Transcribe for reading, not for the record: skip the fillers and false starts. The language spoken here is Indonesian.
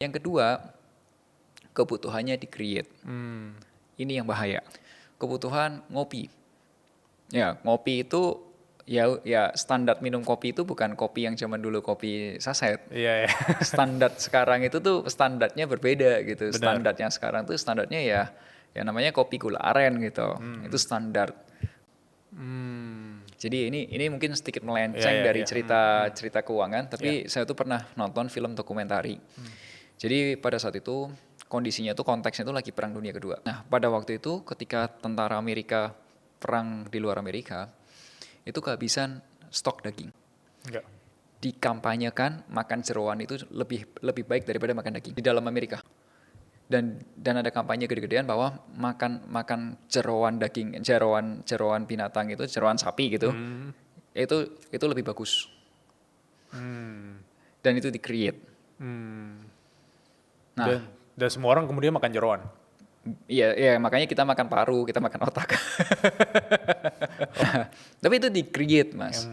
Yang kedua, kebutuhannya di-create. Ini yang bahaya. Kebutuhan ngopi. Ya, ngopi itu ya standar minum kopi itu bukan kopi yang zaman dulu kopi saset. Iya, iya. Standar sekarang itu tuh standarnya berbeda gitu. Benar. Standarnya sekarang tuh standarnya ya namanya kopi gula aren gitu. Itu standar. Jadi ini mungkin sedikit melenceng Iya, dari iya. cerita keuangan, tapi saya tuh pernah nonton film dokumentari. Jadi pada saat itu kondisinya tuh konteksnya tuh lagi Perang Dunia Kedua. Nah, pada waktu itu ketika tentara Amerika perang di luar Amerika, itu kehabisan stok daging. Enggak. Dikampanyekan makan jeroan itu lebih baik daripada makan daging di dalam Amerika. Dan ada kampanye gede-gedean bahwa makan jeroan daging, jeroan binatang itu, jeroan sapi gitu, itu lebih bagus. Dan itu di-create. Nah, Dan semua orang kemudian makan jeroan. iya makanya kita makan paru, kita makan otak. Tapi itu di-create, Mas.